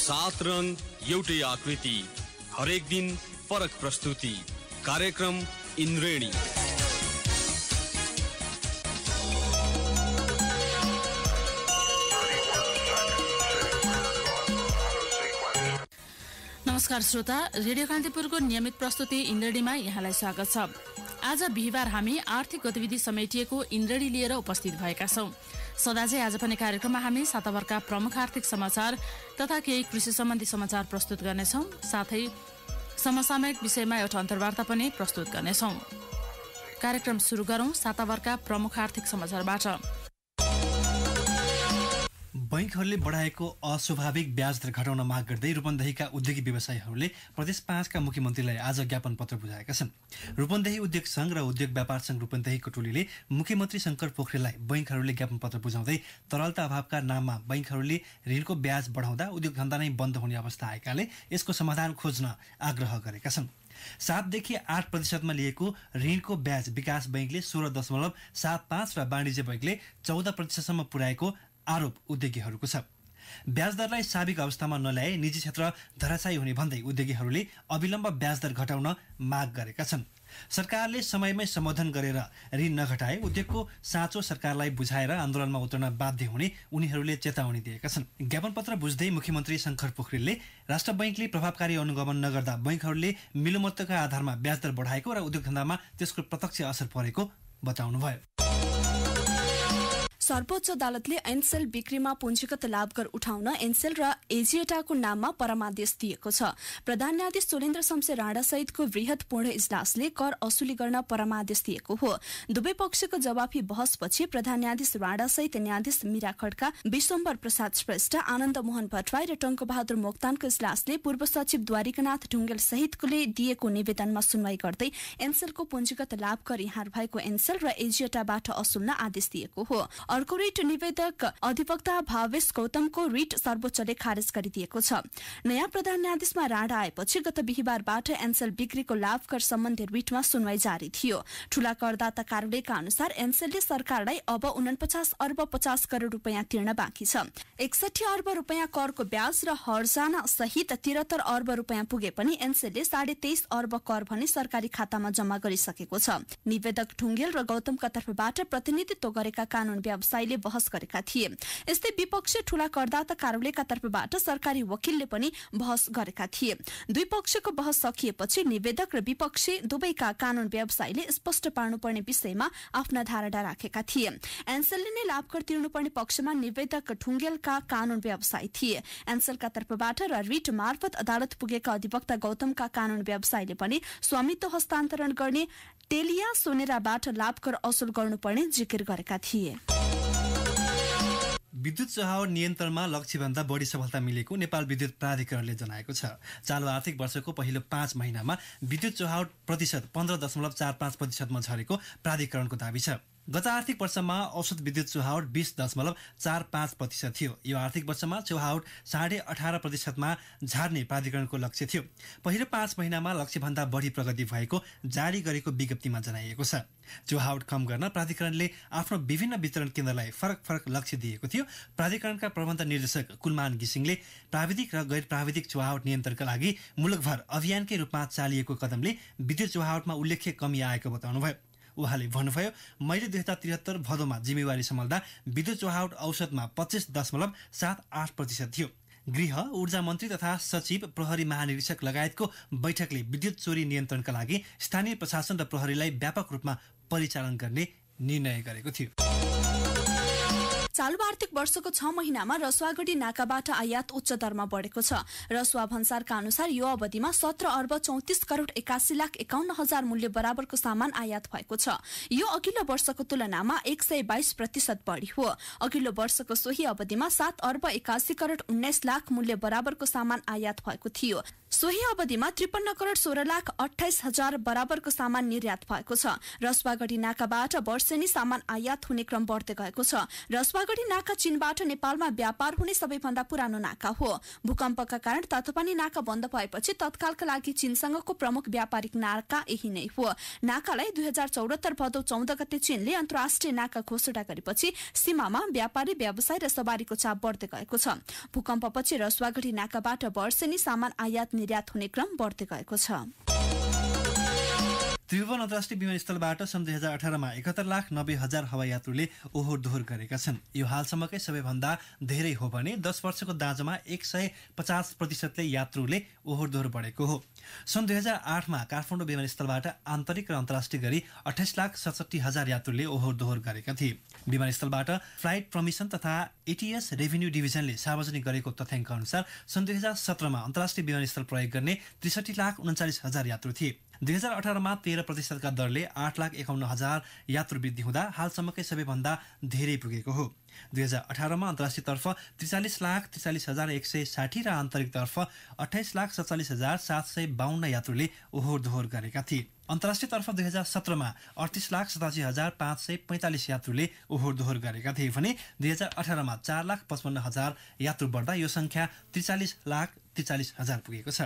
सात रङ एउटै आकृति, हरेक दिन फरक प्रस्तुति। कार्यक्रम इन्द्रेणी। नमस्कार श्रोता, रेडियो कान्तिपुरको नियमित प्रस्तुति इन्द्रेणीमा यहाँलाई स्वागत छ। आज बिहिबार हामी आर्थिक गतिविधि समेटिएको इन्द्रेणी लिएर उपस्थित भएका छौं। सदा चाहिँ आज पनि कार्यक्रममा हामी साताभरका प्रमुख आर्थिक समाचार तथा केही कृषि सम्बन्धी समाचार प्रस्तुत गर्नेछौं। साथै समसामयिक विषयमा एउटा अन्तर्वार्ता पनि प्रस्तुत गर्नेछौं। कार्यक्रम सुरु गरौं साताभरका प्रमुख आर्थिक समाचारबाट। बैंकहरूले बढाएको अस्वाभाविक ब्याज दर घटाउन माग गर्दै रूपन्देहीका उद्योगी व्यवसायीहरूले प्रदेश 5 का मुख्यमन्त्रीलाई आज ज्ञापन पत्र बुझाएका छन्। रूपन्देही उद्योग संघ र उद्योग व्यापार संघ रूपन्देहीको टोलीले मुख्यमन्त्री शंकर पोखरेललाई बैंकहरूले ज्ञापन पत्र बुझाउँदै तरलता अभावका नाममा बैंकहरूले ऋणको ब्याज बढाउँदा उद्योग धन्दा नै बन्द हुने अवस्था आएकाले यसको समाधान खोज्न आग्रह गरेका छन्। 7देखि 8% लिएको ऋणको ब्याज विकास बैंकले 16.75 र वाणिज्य बैंकले 14% पुर्याएको आरोप उद्योगीहरूको छ। ब्याज दरलाई स्वाभाविक अवस्थामा नल्याए निजी क्षेत्र धराशायी हुने भन्दै उद्योगीहरूले अविलम्ब ब्याज दर घटाउन माग गरेका छन्। सरकारले समयमै सम्बोधन गरेर ऋण नघटाए उद्योगको साँचो सरकारलाई बुझाएर आन्दोलनमा उत्रन बाध्य हुने उनीहरूले चेतावनी दिएका छन्। ज्ञापन पत्र बुझ्दै मुख्यमन्त्री शंकर पोखरेलले राष्ट्र बैंकले प्रभावकारी अनुगमन नगर्दा बैंकहरूले मिलोमतका आधारमा ब्याज दर बढाएको र उद्योग धन्दामा त्यसको प्रत्यक्ष असर परेको बताउनुभयो। सर्वोच्च अदालतले एनसेल बिक्रीमा पुँजीगत लाभ कर उठाउन एनसेल र एजिएटाको नाममा परमादेश दिएको छ। प्रधान न्यायाधीश सोलेन्द्र शमशेर राणा सहितको वृहत पूर्ण इजलासले कर असुली गर्न परमादेश दिएको हो। दुवै पक्षको जवाफी बहसपछि प्रधान न्यायाधीश राणा सहित न्यायाधीश मीरा खड्का, विश्वम्भर प्रसाद श्रेष्ठ, आनन्द मोहन भट्टराई र टंक बहादुर मोक्तानको इजलासले पूर्व सचिव द्वारिकानाथ ढुङ्गेल सहितकोले दिएको निवेदनमा सुनवाई गर्दै एनसेलको पुँजीगत लाभ कर यहाँ भएको एनसेल र एजिएटाबाट असुल्न आदेश दिएको हो। अर्को रिट निवेदक अधिवक्ता भावेश गौतमको रिट सर्वोच्चले खारेज गरिदिएको छ। नयाँ प्रधान न्यायाधीशमा राणा आएपछि गत बिहिबारबाट एनसेल बिक्रीको लाभ कर सम्बन्धी रिटमा सुनवाई जारी थियो। ठूला करदाता कार्यालयका अनुसार एनसेलले सरकारलाई अब 49 अर्ब 50 करोड़ रुपियाँ तिर्न बाँकी छ। 61 अर्ब रुपियाँ करको ब्याज र हर्जाना सहित 73 अर्ब रुपियाँ पुगे पनि एनसेलले 23.5 अर्ब कर भने सरकारी खातामा जम्मा गरिसकेको छ। निवेदक ढुङ्गेल र गौतमका तर्फबाट प्रतिनिधित्व गरेका कानून व्यवसायीले बहस गरेका थिए। यस्तै विपक्षी ठूला करदाता कार्यालयका तर्फबाट सरकारी वकिलले पनि बहस गरेका थिए। दुई पक्षको बहस सकिएपछि निवेदक र विपक्षी दुवैका कानून व्यवसायीले स्पष्ट पार्नुपर्ने विषयमा आफ्ना धारणा राखेका थिए। एनसेलले नै लाभ कर तिर्नुपर्ने पक्षमा निवेदक ढुङ्गेलका कानून व्यवसायी थिए। एनसेलका तर्फबाट र रिट मार्फत अदालत पुगेका अधिवक्ता गौतमका कानून व्यवसायीले पनि स्वामित्व हस्तान्तरण गर्ने टेलिया सोनेराबाट लाभ कर असुल गर्नुपर्ने जिकिर गरेका थिए। विद्युत चुहावट नियन्त्रणमा लक्ष्यभन्दा बढी सफलता मिलेको नेपाल विद्युत प्राधिकरणले जनाएको छ। चालु आर्थिक वर्षको पहिलो 5 महिनामा विद्युत चुहावट प्रतिशत 15.45% मा झरेको प्राधिकरणको दाबी छ। गत आर्थिक वर्षमा औसत विद्युत चुहावट 20.45% थियो। यो आर्थिक वर्षमा चुहावट 18.5% मा झार्ने प्राधिकरणको लक्ष्य थियो। पहिलो 5 महिनामा लक्ष्यभन्दा बढी प्रगति भएको जारी गरेको विज्ञप्तिमा जनाइएको छ। चुहावट कम गर्न प्राधिकरणले आफ्नो विभिन्न वितरण केन्द्रलाई फरक लक्ष्य दिएको थियो। प्राधिकरणका प्रबन्ध निर्देशक कुलमान घिसिङले प्राविधिक र गैर प्राविधिक चुहावट नियन्त्रणका लागि मुलुकभर अभियानकै रूपमा चालिएको कदमले विद्युत चुहावटमा उल्लेख्य कमी आएको बताउनुभयो। उहाँले भन्नुभयो, मैले 2073 भदौमा जिम्मेवारी सम्हाल्दा विद्युत चुहावट औसतमा 25.78% थियो। गृह, ऊर्जा मन्त्री तथा सचिव, प्रहरी महानिरीक्षक लगायतको बैठकले विद्युत चोरी नियन्त्रणका लागि स्थानीय प्रशासन र प्रहरीलाई व्यापक रूपमा परिचालन गर्ने निर्णय गरेको थियो। चालु आर्थिक वर्षको 6 महिनामा रसुवागढी नाकाबाट आयात उच्च दरमा बढेको छ। रसुवा भन्सारका अनुसार यो अवधिमा 17 अर्ब 34 करोड़ 81 लाख 51 हजार मूल्य बराबरको सामान आयात भएको छ। यो अघिल्लो वर्षको तुलनामा 122% बढी हो। अघिल्लो वर्षको सोही अवधिमा 7 अर्ब 81 करोड़ 19 लाख मूल्य बराबरको सामान आयात भएको थियो। सोही अवधिमा 53 करोड़ 16 लाख 28 हजार बराबरको सामान निर्यात भएको छ। रसुवागढी नाकाबाट वर्षेनी सामान आयात हुने क्रम बढ्दै गएको छ। रसुवा रसुवागढी नाका चीनबाट नेपालमा व्यापार हुने सबैभन्दा पुरानो नाका हो। भूकम्पका कारण तातोपानी नाका बन्द भएपछि तत्कालका लागि चीनसँगको प्रमुख व्यापारिक नाका यही नै हो। नाकालाई 2074 भदौ 14 गते चीनले अन्तर्राष्ट्रिय नाका घोषणा गरेपछि सीमामा व्यापारी व्यवसाय र सवारीको चाप बढ्दै गएको छ। भूकम्पपछि रसुवागढी नाकाबाट वर्षेनी सामान आयात निर्यात हुने क्रम बढ्दै गएको छ। त्रिभुवन अन्तर्राष्ट्रिय विमानस्थलबाट सन् 2018 मा 71,90,000 हवाई यात्रुले ओहोर दोहोर गरेका छन्। यो हालसम्मकै सबैभन्दा धेरै हो भने 10 वर्षको दाँजोमा 150% यात्रुले ओहोर दोहोर बढेको हो। सन् 2008 मा काठमाडौँ विमानस्थलबाट आन्तरिक र अन्तर्राष्ट्रिय गरी 28,67,000 यात्रुले ओहोर दोहोर गरेका थिए। विमानस्थलबाट फ्लाइट प्रमिसन तथा एटीएस रेभिन्यू डिभिजनले सार्वजनिक गरेको तथ्याङ्क अनुसार सन् 2017 मा अन्तर्राष्ट्रिय विमानस्थल प्रयोग गर्ने 63,39,000 यात्रु थिए। 2018 मा 13% का दरले 8,51,000 यात्रु वृद्धि हुँदा हालसम्मकै सबैभन्दा धेरै पुगेको हो। 2018 मा अन्तर्राष्ट्रिय तर्फ 43,43,160 र आन्तरिक तर्फ 28,47,752 यात्रुले ओहोर दोहोर गरेका थिए। अन्तर्राष्ट्रिय तर्फ 2017 मा 38,87,545 यात्रुले ओहोर दोहोर गरेका थिए भने 2018 मा 4,55,000 यात्रु बढ्दा यो संख्या 43,43,000 पुगेको छ।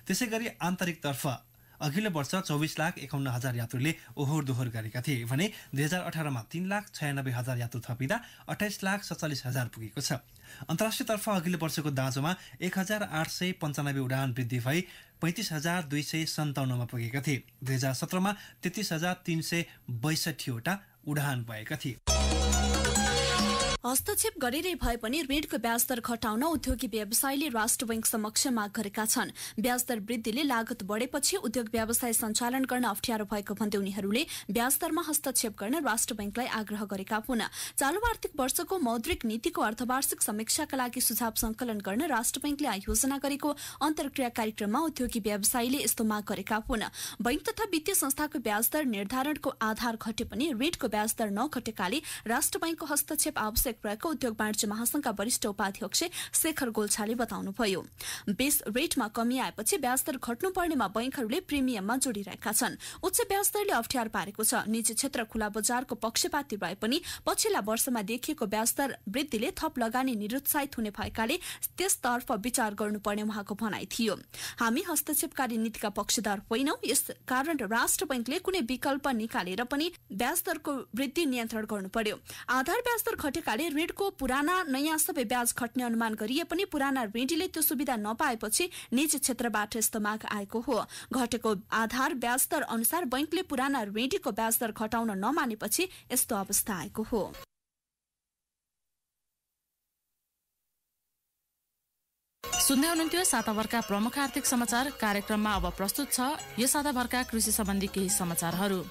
त्यसै गरी आन्तरिक तर्फ अघिल्लो वर्ष 24,51,000 यात्रुले ओहोर दोहोर गरेका थिए भने 2018 मा 3,96,000 यात्रु थपिँदा 28,47,000 पुगेको छ। अन्तर्राष्ट्रिय तर्फ अघिल्लो वर्षको दाँजोमा 1,895 उडान वृद्धि भई 35,257 मा पुगेका थिए। 2017 मा 33,362 वटा उडान भएका थिए। हस्तक्षेप गरेरै भए पनि ऋणको ब्याज दर घटाउन उद्योगी व्यवसायीले राष्ट्र बैंक समक्ष माग गरेका छन्। ब्याज दर वृद्धिले लागत बढेपछि उद्योग व्यवसाय सञ्चालन गर्न अप्ठ्यारो भएको भन्दै उनीहरूले ब्याज दरमा हस्तक्षेप गर्न राष्ट्र बैंकलाई आग्रह गरेका हुन्। चालू आर्थिक वर्षको मौद्रिक नीतिको अर्धवार्षिक समीक्षाका लागि सुझाव संकलन गर्न राष्ट्र बैंकले आयोजना गरेको अन्तर्क्रिया कार्यक्रममा उद्योगी व्यवसायीले यस्तो माग गरेका हुन्। बैंक तथा वित्तीय संस्थाको ब्याज दर निर्धारणको आधार घटे पनि ऋणको ब्याज दर नघटेकाले राष्ट्र बैंकको हस्तक्षेप आवश्यक रहेको उद्योग वाणिज्य महासंघका वरिष्ठ उपाध्यक्ष शेखर गोल्छाले बताउनुभयो। बेस रेटमा कमी आएपछि ब्याज दर घट्नुपर्नेमा बैंकहरूले प्रिमियममा जोडिरहेका छन्। उच्च ब्याज दरले अप्ठ्यारो पारेको छ। निजी क्षेत्र खुला बजारको पक्षपाती रहे पनि पछिल्ला वर्षमा देखिएको ब्याज दर वृद्धिले थप लगानी निरुत्साहित हुने भएकाले त्यसतर्फ विचार गर्नुपर्ने उहाँको भनाइ थियो। हामी हस्तक्षेपकारी नीतिका पक्षधर होइनौं, यस कारण राष्ट्र बैंकले कुनै विकल्प निकालेर पनि ब्याज दरको वृद्धि नियन्त्रण गर्नु पर्यो। आधार ब्याज दर घटेकाले ऋणको पुराना नयाँ सबै ब्याज घट्ने अनुमान गरिए पनि पुराना ऋणीले त्यो सुविधा नपाएपछि निजी क्षेत्रबाट यस्तो माग आएको हो। घटेको आधार ब्याज दर अनुसार बैंकले पुराना ऋणीको ब्याज दर घटाउन नमानेपछि यस्तो अवस्था आएको हो। सुन्दै हुनुहुन्थ्यो साताभरका प्रमुख आर्थिक समाचार। कार्यक्रममा अब प्रस्तुत छ यो साताभरका कृषि सम्बन्धी केही समाचारहरू।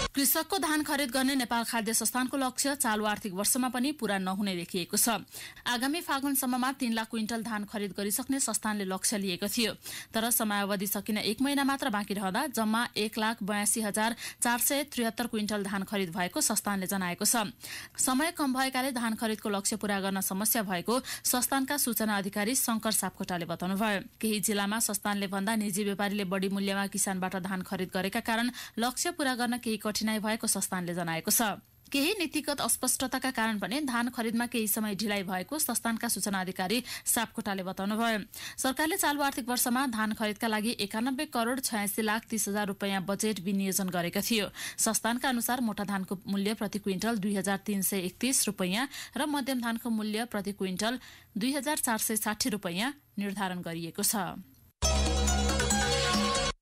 कृषकको धान खरिद गर्ने नेपाल खाद्य संस्थानको लक्ष्य चालू आर्थिक वर्षमा पनि पूरा नहुने देखिएको छ। आगामी फागुनसम्ममा 3 लाख क्विन्टल धान खरिद गरिसक्ने संस्थानले लक्ष्य लिएको थियो। तर समयावधि सकिन 1 महिना मात्र बाँकी रहँदा जम्मा 1,82,473 क्विन्टल धान खरिद भएको संस्थानले जनाएको छ। समय कम भएकाले धान खरिदको लक्ष्य पूरा गर्न समस्या भएको संस्थानका सूचना अधिकारी शंकर सापकोटाले बताउनुभयो। केही जिल्लामा संस्थानले भन्दा निजी व्यापारीले बढी मूल्यमा किसानबाट धान खरिद गरेका कारण लक्ष्य पूरा गर्न केही कठिनाई भएको संस्थानले जनाएको छ। केही नीतिगत अस्पष्टताका कारण पनि धान खरिदमा केही समय ढिलाइ भएको संस्थानका सूचना अधिकारी सापकोटाले बताउनुभयो। सरकारले चालू आर्थिक वर्षमा धान खरिदका लागि 91,86,30,000 रुपियाँ बजेट विनियोजन गरेको थियो। संस्थानका अनुसार मोटा धानको मूल्य प्रति क्विन्टल 2,331 रुपियाँ र मध्यम धानको मूल्य प्रति क्विन्टल 2,460 रुपियाँ निर्धारण गरिएको छ।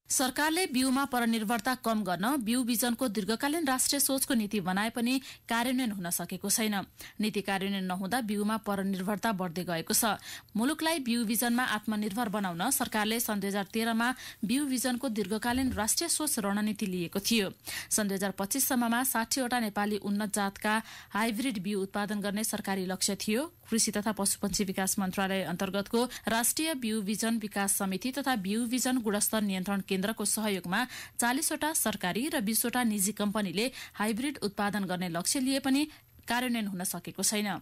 सरकारले बिउमा परनिर्भरता कम गर्न बिउ बिजनको दीर्घकालीन राष्ट्रिय सोचको नीति बनाए पनि कार्यान्वयन हुन सकेको छैन। नीति कार्यान्वयन नहुँदा बिउमा परनिर्भरता बढ्दै गएको छ। मुलुकलाई बिउ बिजनमा आत्मनिर्भर बनाउन सरकारले सन् 2013 मा बिउ बिजनको दीर्घकालीन राष्ट्रिय सोच रणनीति लिएको थियो। सन् 2025 सम्ममा 60 वटा नेपाली उन्नत जातका हाइब्रिड बिउ उत्पादन गर्ने सरकारी लक्ष्य थियो। कृषि तथा पशुपन्छी विकास मन्त्रालय अन्तर्गतको राष्ट्रिय बिउ बिजन विकास समिति तथा बिउ बिजन गुणस्तर नियन्त्रण केन्द्रको सहयोगमा 40 वटा सरकारी र 20 वटा निजी कम्पनीले हाइब्रिड उत्पादन गर्ने लक्ष्य लिए पनि कार्यान्वयन हुन सकेको छैन।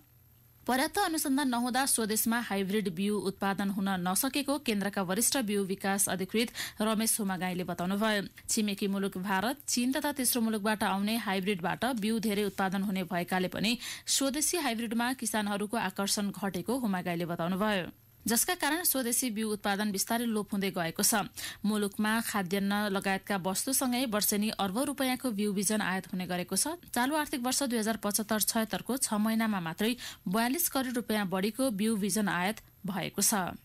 पर्याप्त अनुसन्धान नहुँदा स्वदेशमा हाइब्रिड बिउ उत्पादन हुन नसकेको केन्द्रका वरिष्ठ बिउ विकास अधिकृत रमेश सोमागाईले बताउनुभयो। छिमेकी मुलुक भारत, चीन तथा तेस्रो मुलुकबाट आउने हाइब्रिडबाट बिउ धेरै उत्पादन हुने भएकाले पनि स्वदेशी हाइब्रिडमा किसानहरूको आकर्षण घटेको होमागाईले बताउनुभयो, जसका कारण स्वदेशी बिउ उत्पादन बिस्तारै लोप हुँदै गएको छ। मुलुकमा खाद्यान्न लगायतका वस्तुसँगै वर्षेनी अर्बौं रुपियाँको बिउ बिजन आयात हुने गरेको छ। चालू आर्थिक वर्ष 2075-76 को 6 महिनामा मात्रै 42 करोड रुपियाँ बढीको बिउ बिजन आयात भएको छ।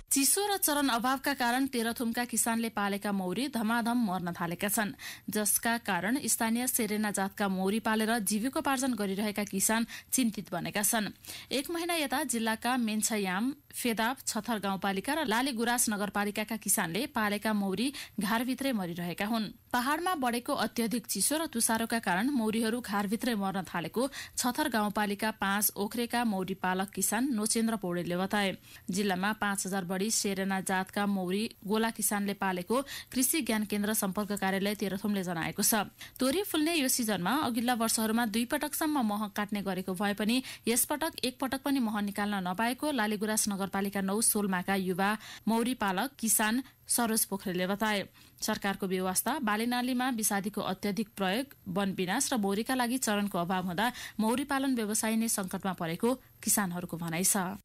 चिसो र चरण अभावका कारण तेह्रथुमका किसानले पालेका मौरी धमाधम मर्न थालेका छन्, जसका कारण स्थानीय सेरेना जातका मौरी पालेर जीविकोपार्जन गरिरहेका किसान चिन्तित बनेका छन्। 1 महिना यता जिल्लाका मेन्छयाम, फेदाब, छथर गाउँपालिका र लालीगुराँस नगरपालिकाका किसानले पालेका मौरी घारभित्रै मरिरहेका हुन्। पहाड़मा बढेको अत्यधिक चिसो र तुषारोका कारण मौरीहरू घारभित्रै मर्न थालेको छथर गाउँपालिका 5 ओखरेका मौरी पालक किसान नोचेन्द्र पौडेलले बताए। जिल्लामा 5000 बढी सेरेना जातका मौरी गोला किसानले पालेको कृषि ज्ञान केन्द्र सम्पर्क कार्यालय तेह्रथुमले जनाएको छ। तोरी फुल्ने यो सिजनमा अघिल्ला वर्षहरूमा 2 पटकसम्म मह काट्ने गरेको भए पनि यसपटक 1 पटक पनि मह निकाल्न नपाएको लालीगुराँस नगरपालिका 9 सोलमाका युवा मौरी पालक किसान सरोज पोखरेलले बताए। सरकारको व्यवस्था, बालीनालीमा विषादीको अत्यधिक प्रयोग, वन विनाश र मौरीका लागि चरणको अभाव हुँदा मौरी पालन व्यवसाय नै संकटमा परेको किसानहरूको भनाइ छ।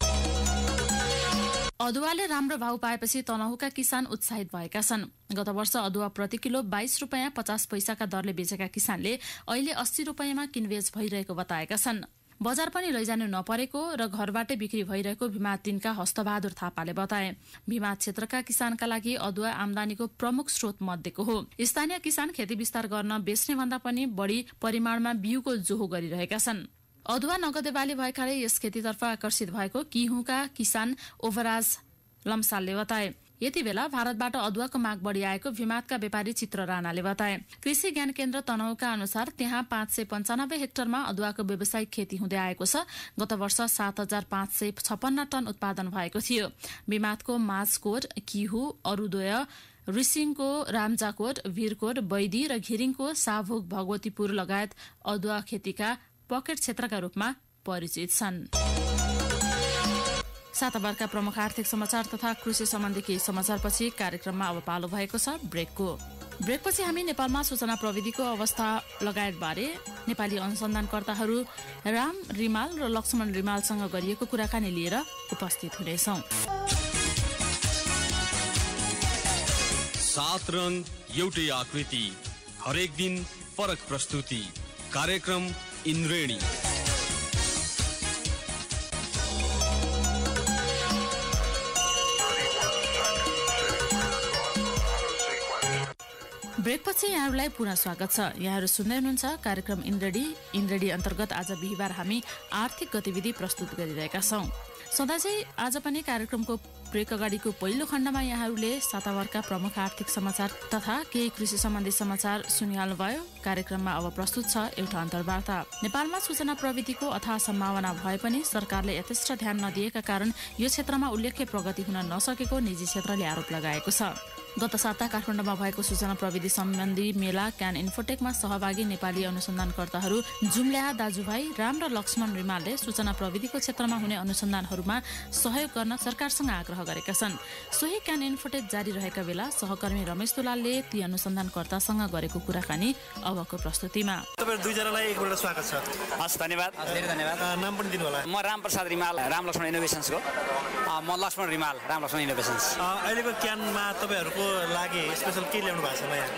अदुवाले राम्रो भाव पाएपछि तनहुका किसान उत्साहित भएका छन्। गत वर्ष अदुवा प्रति किलो 22 रुपियाँ 50 पैसाका दरले बेचेका किसानले अहिले 80 रुपियाँमा किनबेच भइरहेको बताएका छन्। बजार पनि लैजानु नपरेको र घरबाटै बिक्री भइरहेको भिमाद 3 का हस्तबहादुर थापाले बताए। भिमाद क्षेत्रका किसानका लागि अदुवा आमदानीको प्रमुख स्रोत मध्येको हो। स्थानीय किसान खेती विस्तार गर्न बेच्ने भन्दा पनि बढी परिमाणमा बिउको जोहो गरिरहेका छन्। अदुवा नगदे बाली भएकाले यस खेतीतर्फ आकर्षित भएको किहुका किसान ओभराज लम्सालले बताए। यति बेला भारतबाट अदुवाको माग बढी आएको भिमादका व्यापारी चित्र राणाले बताए। कृषि ज्ञान केन्द्र तनहुका अनुसार त्यहाँ 595 हेक्टरमा अदुवाको व्यावसायिक खेती हुँदै आएको छ। गत वर्ष 7556 टन उत्पादन भएको थियो। भिमादको माझकोट, किहु, अरुदोय, रिसिङको रामजाकोट, वीरकोट, बैदी र घिरिङको साभोग, भगवतीपुर लगायत अदुवा खेतीका पकेट क्षेत्रका रूपमा परिचित छन्। साताबारका प्रमुख आर्थिक समाचार तथा कृषि सम्बन्धी केही समाचारपछि कार्यक्रममा अब पालो भएको छ ब्रेकको। ब्रेकपछि हामी नेपालमा सूचना प्रविधिको अवस्था लगायत बारे नेपाली अनुसन्धानकर्ताहरू राम रिमाल र लक्ष्मण रिमालसँग गरिएको कुराकानी लिएर उपस्थित हुनेछौँ। 7 रङ एउटै आकृति, हरेक दिन फरक प्रस्तुति। कार्यक्रम इन्द्रेणी। ब्रेकपछि यहाँहरूलाई पुनः स्वागत छ। यहाँहरू सुन्दै हुनुहुन्छ कार्यक्रम इन्द्रेणी अन्तर्गत आज बिहिबार हामी आर्थिक गतिविधि प्रस्तुत गरिरहेका छौँ। सधैँ चाहिँ आज पनि कार्यक्रमको ब्रेक अगाडिको पहिलो खण्डमा यहाँहरूले सातावारका प्रमुख आर्थिक समाचार तथा केही कृषि सम्बन्धी समाचार सुनिहाल्नुभयो। कार्यक्रममा अब प्रस्तुत छ एउटा अन्तर्वार्ता। नेपालमा सूचना प्रविधिको अथाह सम्भावना भए पनि सरकारले यथेष्ट ध्यान नदिएका कारण यो क्षेत्रमा उल्लेख्य प्रगति हुन नसकेको निजी क्षेत्रले आरोप लगाएको छ। गत साता काठमाडौँमा भएको सूचना प्रविधि सम्बन्धी मेला क्यान इन्फोटेकमा सहभागी नेपाली अनुसन्धानकर्ताहरू जुम्ल्याहा दाजुभाइ राम र लक्ष्मण रिमालले सूचना प्रविधिको क्षेत्रमा हुने अनुसन्धानहरूमा सहयोग गर्न सरकारसँग आग्रह गरेका छन्। सोही क्यान इन्फोटेक जारी रहेका बेला सहकर्मी रमेश दुलालले ती अनुसन्धानकर्तासँग गरेको कुराकानी अबको प्रस्तुतिमा। तपाईहरु दुईजनालाई एकपल्ट स्वागत छ। हस्, धन्यवाद। धेरै धन्यवाद। नाम पनि दिनु होला। म रामप्रसाद रिमाल, राम लक्ष्मण इनोभेसन्सको। म लक्ष्मण रिमाल, राम लक्ष्मण इनोभेसन्स। अहिलेको क्यानमा तपाईहरुको लागि स्पेशल के ल्याउनु भएको छ नयाँ?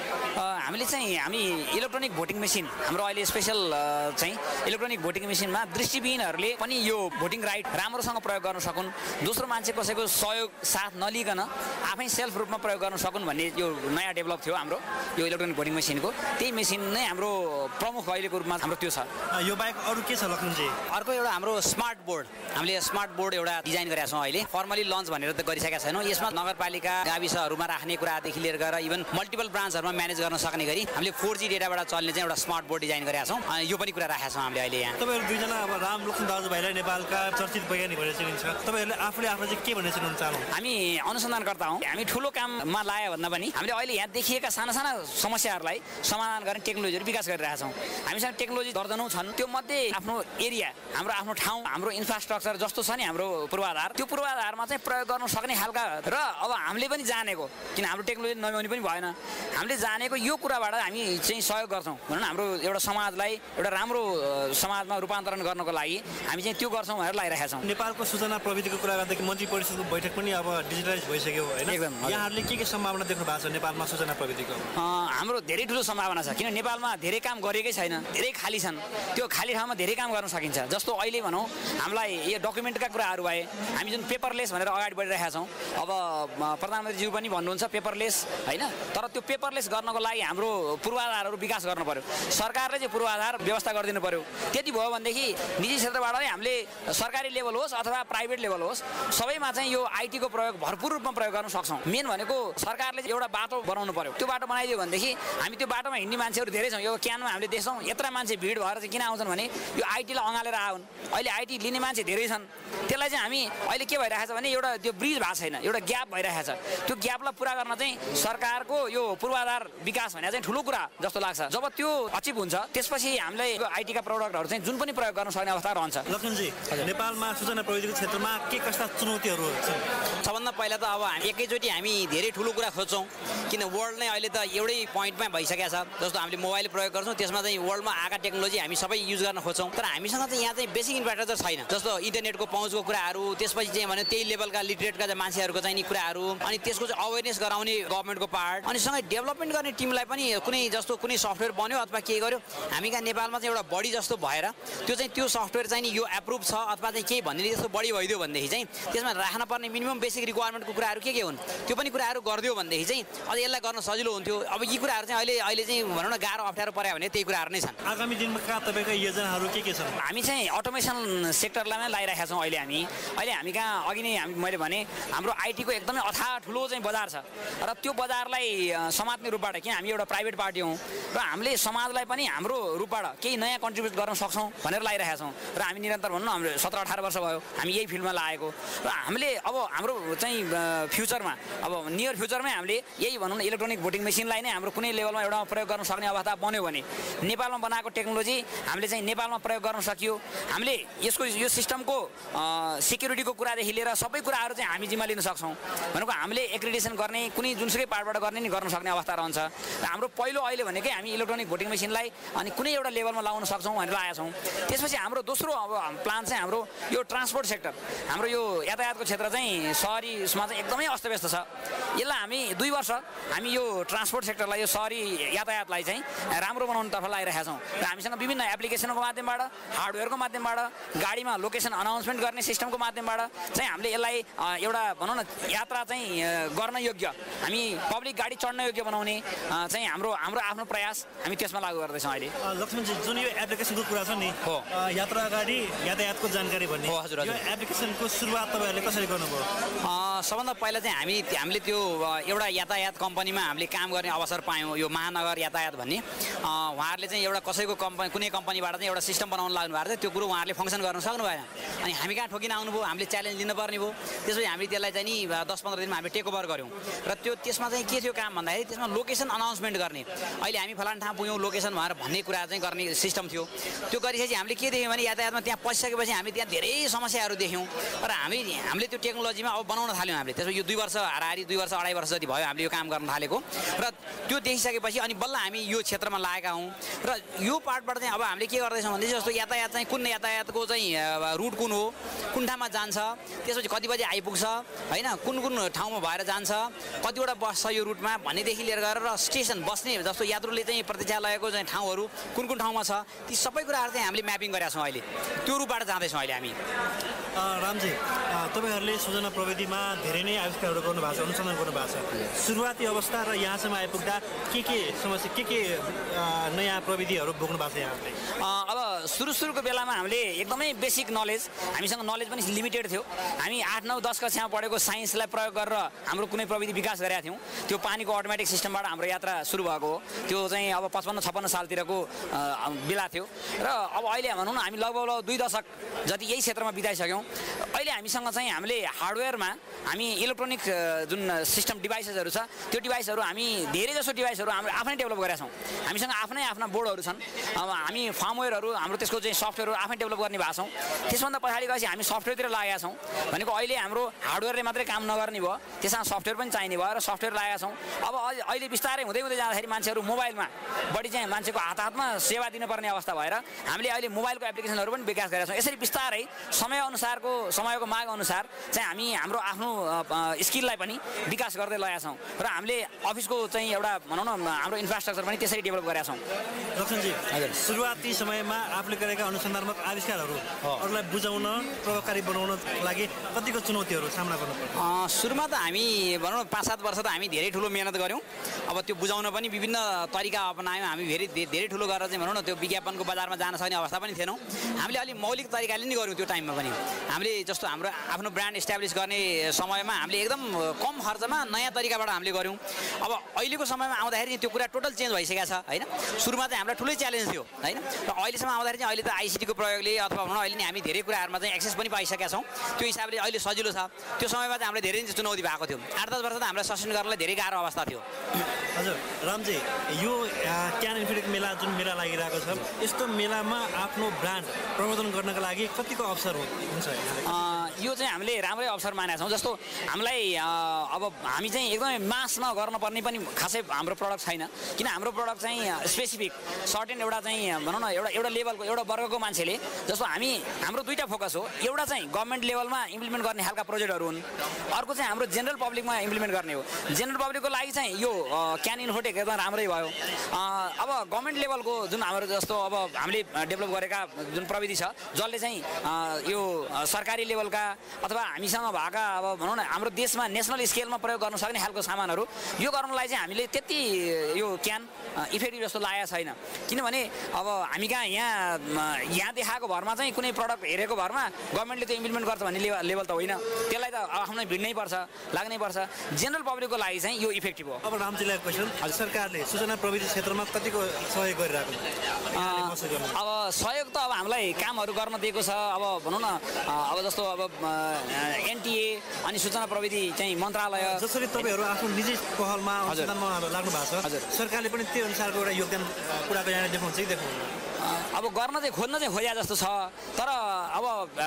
हामी इलेक्ट्रोनिक भोटिङ मेसिन, हाम्रो अहिले स्पेशल चाहिँ इलेक्ट्रोनिक भोटिङ मेसिनमा दृष्टिविहीनहरूले पनि यो भोटिङ राइट राम्रोसँग प्रयोग गर्न सकुन्, दोस्रो मान्छे कसैको सहयोग साथ नलिकन आफै सेल्फ रूपमा प्रयोग गर्न सकुन् भन्ने यो नयाँ डेभलप थियो हाम्रो यो इलेक्ट्रोनिक भोटिङ मेसिनको। त्यही मेसिन नै हाम्रो प्रमुख अहिलेको रूपमा हाम्रो त्यो छ। यो बाहेक अरू के छ लक्ष्मणजी? अर्को एउटा हाम्रो स्मार्ट बोर्ड, हामीले स्मार्ट बोर्ड एउटा डिजाइन गरेका छौँ। अहिले फर्मली लन्च भनेर त गरिसकेका छैनौँ। यसमा नगरपालिका गाविसहरूमा राख्ने कुरादेखि लिएर गएर इभन मल्टिपल ब्रान्चहरूमा म्यानेज गर्न सक्ने गरी हामीले 4G डेटाबाट चल्ने चाहिँ एउटा स्मार्ट बोर्ड डिजाइन गरेका छौँ। यो पनि कुरा राखेका छौँ हामीले अहिले यहाँ। तपाईँहरू दुईजना अब राम लक्ष्मण दाजुभाइलाई नेपालका चर्चित वैज्ञानिक भनेर चिनिन्छ, तपाईँहरूले आफूले चाहिँ के भनेर चिनाउन चाहनुहुन्छ? हामी अनुसन्धानकर्ता हौँ। हामी ठुलो काममा लायो भन्दा पनि हामीले अहिले यहाँ देखिएका साना साना समस्याहरूलाई समाधान गर्ने टेक्नोलोजीहरू विकास गरिरहेका छौँ। हामीसँग टेक्नोलोजी दर्जनौँ छन्। त्यो मध्ये आफ्नो एरिया, आफ्नो ठाउँ, हाम्रो इन्फ्रास्ट्रक्चर जस्तो छ नि हाम्रो पूर्वाधार, त्यो पूर्वाधारमा चाहिँ प्रयोग गर्न सक्ने खालका र अब हामीले पनि जानेको, किन हाम्रो टेक्नोलोजी नभ्याउने पनि भएन, हामीले जानेको यो कुराबाट हामी चाहिँ सहयोग गर्छौँ। भनौँ न हाम्रो एउटा समाजलाई एउटा राम्रो समाजमा रूपान्तरण गर्नको लागि हामी चाहिँ त्यो गर्छौँ भनेर लागिरहेका छौँ। नेपालको सूचना प्रविधिको कुरा गर्दाखेरि मन्त्री परिषदको बैठक पनि अब डिजिटलाइज भइसक्यो होइन? एकदम। यहाँहरूले के सम्भावना देख्नु भएको छ नेपालमा सूचना प्रविधिको? हाम्रो धेरै ठुलो सम्भावना छ, किन नेपालमा धेरै काम गरेकै छैन, धेरै खाली छन्। त्यो खाली ठाउँमा धेरै काम गर्न सकिन्छ। जस्तो अहिले भनौँ हामीलाई यो डकुमेन्टका कुराहरू भए, हामी जुन पेपरलेस भनेर अगाडि बढिरहेका छौँ। अब प्रधानमन्त्रीज्यू पनि भन्नुहुन्छ पेपरलेस होइन, तर त्यो पेपरलेस गर्नको लागि हाम्रो पूर्वाधारहरू विकास गर्नु पर्यो। सरकारले चाहिँ पूर्वाधार व्यवस्था गरिदिनु पर्यो। त्यति भयो भनेदेखि निजी क्षेत्रबाट नै हामीले सरकारी लेभल होस् अथवा प्राइभेट लेभल होस् सबैमा चाहिँ यो आइटीको प्रयोग भरपुर रूपमा प्रयोग गर्न सक्छौँ। मेन भनेको सरकारले एउटा बाटो बनाउनु पर्यो। त्यो बाटो बनाइदियो भनेदेखि हामी त्यो बाटोमा हिँड्ने मान्छेहरू धेरै छौँ। यो क्यानमा हामीले देख्छौँ यत्र मान्छे भिड भएर चाहिँ किन आउँछन् भने यो आइटीलाई अँगालेर आउन्। अहिले आइटी लिने मान्छे धेरै छन्। त्यसलाई चाहिँ हामी अहिले के भइरहेको छ भने एउटा त्यो ब्रिज भएको छैन, एउटा ग्याप भइरहेको छ। त्यो ग्यापलाई पुरा गर्न चाहिँ सरकारको यो पूर्वाधार विकास भने चाहिँ ठुलो कुरा जस्तो लाग्छ। जब त्यो अचिभ हुन्छ त्यसपछि हामीलाई आइटीका प्रडक्टहरू चाहिँ जुन पनि प्रयोग गर्न सक्ने अवस्था रहन्छ। लक्ष्मणजी, नेपालमा सूचना प्रविधिको क्षेत्रमा के कस्ता चुनौतीहरू छन्? सबभन्दा पहिला त अब एकैचोटि हामी धेरै ठुलो कुरा खोज्छौँ, किन वर्ल्ड नै अहिले त एउटै पोइन्टमा भइसकेको छ। जस्तो हामीले मोबाइल प्रयोग गर्छौँ, त्यसमा चाहिँ वर्ल्डमा आएका टेक्नोलोजी हामी सबै युज गर्न खोज्छौँ। तर हामीसँग चाहिँ यहाँ चाहिँ बेसिक इन्फ्रास्ट्रक्चर छैन। जस्तो इन्टरनेटको पहुँचको कुराहरू, त्यसपछि चाहिँ भने त्यही लेभलका लिटरेटका मान्छेहरूको चाहिँ नि कुराहरू, अनि त्यसको चाहिँ अवेरनेस गराउने गभर्मेन्टको पार्ट, अनि सँगै डेभलपमेन्ट गर्ने टिमलाई पनि कुनै सफ्टवेयर बन्यो अथवा के गर्यो, हामी कहाँ नेपालमा चाहिँ एउटा बडी जस्तो भएर त्यो सफ्टवेयर चाहिँ नि यो एप्रुभ छ अथवा चाहिँ केही भन्ने जस्तो बढी भइदियो भनेदेखि चाहिँ त्यसमा राख्नुपर्ने मिनिमम बेसिक रिक्वायरमेन्टको कुराहरू के हुन् त्यो पनि कुराहरू गरिदियो भनेदेखि चाहिँ अझ यसलाई गर्न सजिलो हुन्थ्यो। अब यी कुराहरू चाहिँ अहिले चाहिँ भनौँ न गाह्रो अप्ठ्यारो पर्यो भने त्यही कुराहरू नै छन्। आगामी दिनमा तपाईँका योजनाहरू के छन्? हामी चाहिँ अटोमेसन सेक्टरलाई नै लगाइरहेका छौँ। अहिले हामी कहाँ अघि नै मैले भने हाम्रो आइटीको एकदमै अथाह ठुलो चाहिँ बजार छ र त्यो बजारलाई समात्ने रूपबाट, किन हामी एउटा प्राइभेट पार्टी हौँ र हामीले समाजलाई पनि हाम्रो रूपबाट केही नयाँ कन्ट्रिब्युट गर्न सक्छौँ भनेर लगाइरहेका छौँ। र हामी निरन्तर भनौँ न हाम्रो 17-18 वर्ष भयो हामी यही फिल्डमा लागेको र हामीले अब हाम्रो चाहिँ फ्युचरमा अब नियर फ्युचरमै हामीले यही भनौँ न इलेक्ट्रोनिक भोटिङ मेसिनलाई नै हाम्रो कुनै लेभलमा एउटा प्रयोग गर्न सक्ने अवस्था बन्यो भने नेपालमा बनाएको टेक्नोलोजी हामीले चाहिँ नेपालमा प्रयोग गर्न सकियो। हामीले यो सिस्टमको सिक्युरिटीको कुरादेखि लिएर सबै कुराहरू चाहिँ हामी जिम्मा लिन सक्छौँ। भनेको हामीले एक्रिडेसन गर्ने कुनै जुनसुकै पार्टबाट गर्ने नि गर्न सक्ने अवस्था रहन्छ। र हाम्रो पहिलो अहिले भनेकै हामी इलेक्ट्रोनिक भोटिङ मेसिनलाई अनि कुनै एउटा लेभलमा लाउन सक्छौँ भनेर लागेका छौँ। त्यसपछि हाम्रो दोस्रो अब प्लान चाहिँ हाम्रो यो ट्रान्सपोर्ट सेक्टर, हाम्रो यो यातायातको क्षेत्र चाहिँ सहरीमा चाहिँ एकदमै अस्तव्यस्त छ। यसलाई हामी 2 वर्ष हामी यो ट्रान्सपोर्ट सेक्टरलाई यो सहरी यातायातलाई चाहिँ राम्रो बनाउनुतर्फ लागिरहेका छौँ। र हामीसँग विभिन्न एप्लिकेसनको माध्यमबाट, हार्डवेयरको माध्यमबाट, गाडीमा लोकेसन अनाउन्समेन्ट गर्ने सिस्टमको माध्यमबाट चाहिँ हामीले यसलाई एउटा भनौँ न यात्रा चाहिँ गर्न योग्य, हामी पब्लिक गाडी चढ्न योग्य बनाउने चाहिँ हाम्रो आफ्नो प्रयास हामी त्यसमा लागू गर्दैछौँ अहिले। लक्ष्मणजी, जुन यो एप्लिकेसनको कुरा छ नि यात्रा अगाडि यातायातको जानकारी भन्ने, यो एप्लिकेसनको सुरुवात तपाईँहरूले कसरी गर्नुभयो? सबभन्दा पहिला चाहिँ हामीले त्यो एउटा यातायात कम्पनीमा हामीले काम गर्ने अवसर पायौँ। यो महानगर यातायात भन्ने उहाँहरूले चाहिँ एउटा कसैको कुनै कम्पनीबाट चाहिँ एउटा सिस्टम बनाउन लाग्नु भएको थियो। त्यो कुरो उहाँहरूले फङ्सन गर्न सक्नु भएन। अनि हामी कहाँ ठोकिन आउनुभयो, हामीले च्यालेन्ज लिनुपर्ने भयो। त्यसपछि हामीले त्यसलाई चाहिँ नि 10-15 दिनमा हामीले टेक ओभर गऱ्यौँ। र त्यसमा चाहिँ के थियो काम भन्दाखेरि त्यसमा लोकेसन अनाउन्समेन्ट गर्ने, अहिले हामी फलाना ठाउँ पुग्यौँ लोकेसन भन्ने कुरा चाहिँ गर्ने सिस्टम थियो। त्यो गरिसकेपछि हामीले के देख्यौँ भने यातायातमा त्यहाँ पसिसकेपछि हामी त्यहाँ धेरै समस्याहरू देख्यौँ र हामीले त्यो टेक्नोलोजीमा अब बनाउन थाल्यौँ। हामीले त्यसमा यो 2 वर्ष हाराहारी 2 वर्ष 2.5 वर्ष जति भयो हामीले यो काम गर्न थालेको। र त्यो देखिसकेपछि अनि बल्ल हामी यो क्षेत्रमा लागेका हौँ। र यो पार्टबाट चाहिँ अब हामीले के गर्दैछौँ भने जस्तो यातायात चाहिँ कुन यातायातको चाहिँ रुट कुन हो, कुन ठाउँमा जान्छ, त्यसपछि कति बजी आइपुग्छ होइन, कुन ठाउँमा भएर जान्छ, कतिवटा बस छ यो रुटमा भन्नेदेखि लिएर गएर र स्टेसन बस्ने जस्तो यात्रुले चाहिँ प्रतीक्षालयको चाहिँ ठाउँहरू कुन ठाउँमा छ, ती सबै कुराहरू चाहिँ हामीले म्यापिङ गरेका छौँ। अहिले त्यो रूपबाट जाँदैछौँ अहिले हामी। रामजी, तपाईँहरूले सूचना प्रविधिमा धेरै नै आविष्कारहरू गर्नुभएको छ, अनुसन्धान गर्नुभएको छ। सुरुवाती अवस्था र यहाँसम्म आइपुग्दा के समस्या, के नयाँ प्रविधिहरू बोक्नु भएको छ यहाँहरूले? अब सुरुको बेलामा हामीले एकदमै बेसिक नलेज, हामीसँग नलेज पनि लिमिटेड थियो। हामी 8, 9, 10 कक्षामा पढेको साइन्सलाई प्रयोग गरेर हाम्रो कुनै प्रविधि विकास गरेका थियौँ। त्यो पानीको अटोमेटिक सिस्टमबाट हाम्रो यात्रा सुरु भएको हो। त्यो चाहिँ अब 55-56 सालतिरको बेला थियो र अब अहिले भनौँ न हामी लगभग 2 दशक जति यही क्षेत्रमा बिताइसक्यौँ। अहिले हामीसँग चाहिँ हामीले हार्डवेयरमा हामी इलेक्ट्रोनिक जुन सिस्टम डिभाइसेसहरू छ त्यो डिभाइसहरू हामी धेरै जसो डिभाइसहरू हाम्रो आफ्नै डेभलप गरेका छौँ। हामीसँग आफ्ना बोर्डहरू छन्। अब हामी फर्मवेयरहरू हाम्रो त्यसको चाहिँ सफ्टवेयरहरू आफै डेभलप गर्ने भएको छौँ। त्यसभन्दा पछाडि गएपछि हामी सफ्टवेयरतिर लागेका छौँ। भनेको अहिले हाम्रो हार्डवेयरले मात्रै काम नगर्ने भयो, त्यसमा सफ्टवेयर पनि चाहिने भयो र सफ्टवेयर लागेका छौँ। अब अहिले बिस्तारै हुँदै जाँदाखेरि मान्छेहरू मोबाइलमा बढी चाहिँ मान्छेको हातमा सेवा दिनुपर्ने अवस्था भएर हामीले अहिले मोबाइलको एप्लिकेसनहरू पनि विकास गरेका छौँ। यसरी बिस्तारै समयको माग अनुसार चाहिँ हामी हाम्रो आफ्नो स्किललाई पनि विकास गर्दै लगेका छौँ र हामीले अफिसको चाहिँ एउटा भनौँ न हाम्रो इन्फ्रास्ट्रक्चर पनि त्यसरी डेभलप गरेका छौँ। लक्ष्मणजी, सुरुवाती समयमा आफूले गरेका अनुसन्धानत्मक आविष्कारहरू अरूलाई बुझाउन, प्रभावकारी बनाउनको लागि कतिको चुनौतीहरू सामना गर्नुपर्छ? सुरुमा त हामी भनौँ न 5-7 वर्ष त हामी धेरै ठुलो मेहनत गऱ्यौँ। अब त्यो बुझाउन पनि विभिन्न तरिका अपनायौँ। हामी धेरै ठुलो गरेर चाहिँ भनौँ न त्यो विज्ञापनको बजारमा जान सक्ने अवस्था पनि थिएनौँ। हामीले अलिक मौलिक तरिकाले नि गऱ्यौँ त्यो टाइममा पनि। हामीले जस्तो हाम्रो आफ्नो ब्रान्ड इस्टाब्लिस गर्ने समयमा हामीले एकदम कम खर्चमा नयाँ तरिकाबाट हामीले गऱ्यौँ। अब अहिलेको समयमा आउँदाखेरि त्यो कुरा टोटल चेन्ज भइसकेको छ होइन। सुरुमा चाहिँ हामीलाई ठुलै च्यालेन्ज थियो होइन, र अहिलेसम्म आउँदाखेरि चाहिँ अहिले त आइसिटीको प्रयोगले अथवा भनौँ अहिले नि हामी धेरै कुराहरूमा चाहिँ एक्सेस पनि पाइसकेका छौँ। त्यो हिसाबले अहिले सजिलो छ। त्यो समयमा चाहिँ हामीलाई धेरै चुनौती भएको थियो। 8-10 वर्ष त हामीलाई सस्टेन गर्नलाई धेरै गाह्रो अवस्था थियो। हजुर रामजी, यो क्यान इन्फिनिटी मेला जुन मेला लागिरहेको छ, यस्तो मेलामा आफ्नो ब्रान्ड प्रवर्धन गर्नका लागि कतिको अवसर हुन्छ? यो चाहिँ हामीले राम्रै अवसर मानेका छौँ। जस्तो हामीलाई अब हामी चाहिँ एकदमै मासमा गर्नुपर्ने पनि खासै हाम्रो प्रडक्ट छैन, किन हाम्रो प्रडक्ट चाहिँ स्पेसिफिक सर्टेन एउटा चाहिँ भनौँ न एउटा लेभलको एउटा वर्गको मान्छेले, जस्तो हाम्रो दुईवटा फोकस हो। एउटा चाहिँ गभर्मेन्ट लेभलमा इम्प्लिमेन्ट गर्ने खालका प्रोजेक्टहरू हुन्, अर्को चाहिँ हाम्रो जेनरल पब्लिकमा इम्प्लिमेन्ट गर्ने हो। जेनरल पब्लिकको लागि चाहिँ यो क्यान इन्फोटेक एकदम राम्रै भयो। अब गभर्मेन्ट लेभलको जुन हाम्रो जस्तो अब हामीले डेभलप गरेका जुन प्रविधि छ जसले चाहिँ यो सरकारी लेभलका अथवा हामीसँग भएका अब भनौँ न हाम्रो देशमा नेसनल स्केलमा प्रयोग गर्न सक्ने खालको सामानहरू यो गर्नलाई चाहिँ हामीले त्यति यो क्यान इफेक्टिभ जस्तो लागेको छैन। किनभने अब हामी कहाँ यहाँ देखाएको भरमा चाहिँ कुनै प्रडक्ट हेरेको भरमा गभर्मेन्टले त्यो इम्प्लिमेन्ट गर्छ भन्ने लेभल त होइन। त्यसलाई त आफ्नै भिड्नै पर्छ, लाग्नै पर्छ। जेनरल पब्लिकको लागि चाहिँ यो इफेक्टिभ हो। अब रामजीलाई क्वेसन, सरकारले सूचना प्रविधि क्षेत्रमा कतिको सहयोग गरिरहेको छ? अब सहयोग त अब हामीलाई कामहरू गर्न दिएको छ। अब भनौँ न अब जस्तो अब एनटिए अनि सूचना प्रविधि चाहिँ मन्त्रालय, जसरी तपाईँहरू आफ्नो निजी पहलमा अनुसन्धानमा लाग्नु भएको छ, सरकारले पनि त्यो अनुसारको एउटा योगदान पुऱ्याएको यहाँ देखाउँछ कि देखाउँदैन? अब गर्न चाहिँ खोज्न चाहिँ खोज्या जस्तो छ, तर अब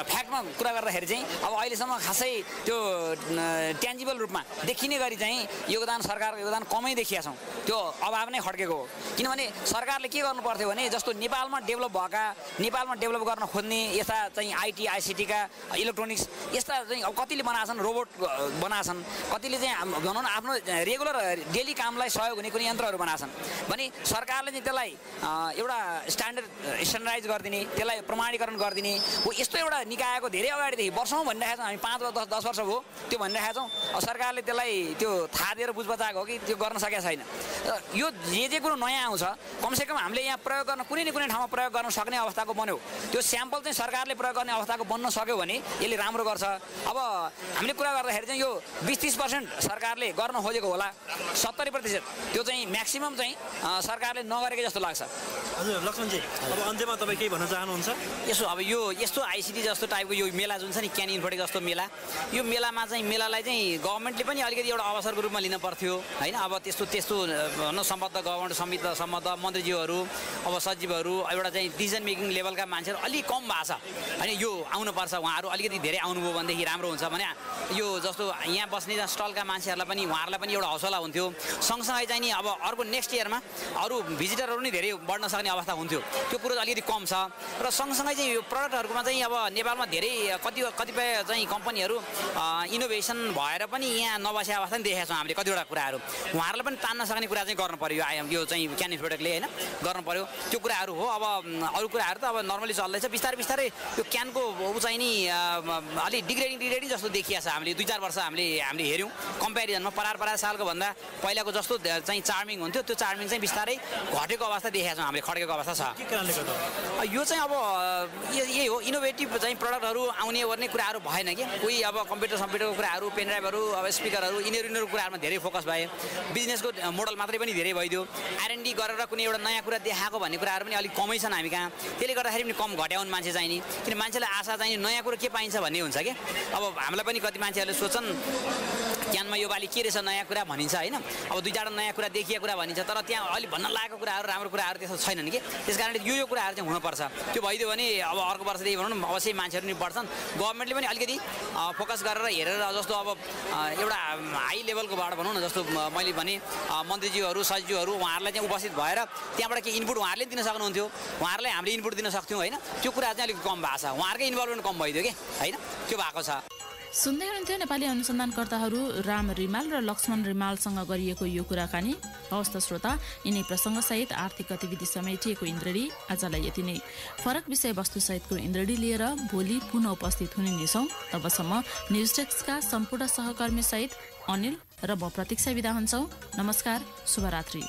फ्याक्टमा कुरा गर्दाखेरि चाहिँ अब अहिलेसम्म खासै त्यो ट्यान्जिबल रूपमा देखिने गरी चाहिँ सरकारको योगदान कमै देखिया छौँ। त्यो अभाव नै खड्केको हो। किनभने सरकारले के गर्नु पर्थ्यो भने जस्तो नेपालमा डेभलप गर्न खोज्ने यस्ता चाहिँ आइटी आइसिटीका इलेक्ट्रोनिक्स यस्ता चाहिँ अब कतिले बनाएछन्, रोबोट बनाएछन्, कतिले चाहिँ भनौँ न आफ्नो रेगुलर डेली कामलाई सहयोग हुने कुनै यन्त्रहरू बनाएछन् भने सरकारले चाहिँ त्यसलाई एउटा स्ट्यान्डर्डाइज गरिदिने, त्यसलाई प्रमाणीकरण गरिदिने हो। यस्तो एउटा निकायको धेरै अगाडिदेखि वर्षौँ भनिरहेका छौँ हामी, 5-10 वर्ष भयो त्यो भनिरहेका छौँ। अब सरकारले त्यसलाई त्यो थाहा दिएर बुझबचाएको हो कि त्यो गर्न सकेका छैन। यो जे कुरो नयाँ आउँछ कमसेकम हामीले यहाँ प्रयोग गर्न कुनै न कुनै ठाउँमा प्रयोग गर्न सक्ने अवस्थाको बन्यो। त्यो स्याम्पल चाहिँ सरकारले प्रयोग गर्ने अवस्थाको बन्न सक्यो भने यसले राम्रो गर्छ। अब हामीले कुरा गर्दाखेरि चाहिँ यो 20-30% सरकारले गर्न खोजेको होला, 70% त्यो चाहिँ म्याक्सिमम चाहिँ सरकारले नगरेकै जस्तो लाग्छ। हजुर लक्ष्मणजी, अब अन्त्यमा तपाईँ केही भन्न चाहनुहुन्छ? अब यो यस्तो आइसिटी जस्तो टाइपको यो मेला जुन छ नि क्यान इन्फोटेक जस्तो मेला, यो मेलामा चाहिँ मेलालाई चाहिँ गभर्मेन्टले पनि अलिकति एउटा अवसरको रूपमा लिन पर्थ्यो होइन। अब त्यस्तो भनौँ सम्बद्ध गभर्मेन्ट सम्बद्ध मन्त्रीज्यूहरू, अब सचिवहरू, एउटा चाहिँ डिसिजन मेकिङ लेभलका मान्छेहरू अलिक कम भएको छ होइन। यो आउनुपर्छ, उहाँहरू अलिकति धेरै आउनुभयो भनेदेखि राम्रो हुन्छ भने यो जस्तो यहाँ बस्ने स्टलका मान्छेहरूलाई पनि उहाँहरूलाई पनि एउटा हौसला हुन्थ्यो। सँगसँगै चाहिँ नि अब अर्को नेक्स्ट इयरमा अरू भिजिटरहरू नि धेरै बढ्न सक्ने अवस्था हुन्थ्यो। त्यो कुरो अलिकति कम छ र सँगसँगै चाहिँ यो प्रडक्टहरूमा चाहिँ अब नेपालमा धेरै कतिपय चाहिँ कम्पनीहरू इनोभेसन भएर पनि यहाँ नबसेको अवस्था पनि देखेका छौँ हामीले कतिवटा कुराहरू। उहाँहरूलाई पनि तान्न सक्ने कुरा चाहिँ गर्नु पर्यो यो चाहिँ क्यान इन्फोटेकले होइन गर्नु पर्यो। त्यो कुराहरू हो। अब अरू कुराहरू त अब नर्मली चल्दैछ। बिस्तारै यो क्यानको ऊ चाहिँ नि अलिक डिग्रेडिङ जस्तो देखिया छ। हामीले 2-4 वर्ष हामीले हेऱ्यौँ कम्पेरिजनमा परार सालको भन्दा पहिलाको जस्तो चाहिँ चार्मिङ हुन्थ्यो, त्यो चार्मिङ चाहिँ बिस्तारै घटेको अवस्था देखेका छौँ हामीले, खड्केको अवस्था छ। यो चाहिँ अब यही हो इनोभेटिभ चाहिँ प्रडक्टहरू आउने गर्ने कुराहरू भएन कि कोही अब कम्प्युटरको कुराहरू पेनड्राइभहरू अब स्पिकरहरू यिनीहरू कुराहरूमा धेरै फोकस भए बिजनेसको मोडल मात्रै पनि धेरै भइदियो R&D गरेर कुनै एउटा नयाँ कुरा देखाएको भन्ने कुराहरू पनि अलिक कमै छन् हामी कहाँ त्यसले गर्दाखेरि पनि कम घट्याउन् मान्छे चाहिँ नि किन मान्छेलाई आशा चाहिँ नयाँ कुरा के पाइन्छ भन्ने हुन्छ कि अब हामीलाई पनि कति मान्छेहरूले सोच्छन् ज्ञानमा यो पालि के रहेछ नयाँ कुरा भनिन्छ होइन अब 2-4 नयाँ कुरा देखिएको कुरा भनिन्छ तर त्यहाँ अलिक भन्न लागेको कुराहरू राम्रो कुराहरू त्यस्तो छैनन् कि त्यस कारणले यो कुराहरू चाहिँ हुनुपर्छ त्यो भइदियो भने अब अर्को वर्षदेखि भनौँ न अवश्य मान्छेहरू नि बढ्छन् गभर्मेन्टले पनि अलिकति फोकस गरेर हेरेर जस्तो अब एउटा हाई लेभलकोबाट भनौँ न जस्तो मैले भने मन्त्रीज्यूहरू सचिवहरू उहाँहरूलाई चाहिँ उपस्थित भएर त्यहाँबाट के इनपुट उहाँहरूले दिन सक्नुहुन्थ्यो उहाँहरूलाई हामीले इनपुट दिन सक्थ्यौँ होइन त्यो कुरा चाहिँ अलिक कम भएको छ उहाँहरूकै इन्भल्भमेन्ट कम भइदियो कि होइन त्यो भएको छ सुन्दै हुनुहुन्थ्यो नेपाली अनुसन्धानकर्ताहरू राम रिमाल र लक्ष्मण रिमालसँग गरिएको यो कुराकानी। हवस् त श्रोता, यिनै प्रसङ्गसहित आर्थिक गतिविधि समेटिएको इन्द्रेणी आजलाई यति नै। फरक विषयवस्तुसहितको इन्द्रेणी लिएर भोलि पुनः उपस्थित हुने नै छौँ। तबसम्म न्युज डेस्कका सम्पूर्ण सहकर्मीसहित अनिल र म प्रतीक्षा बिदा हुन्छौँ। नमस्कार, शुभरात्रि।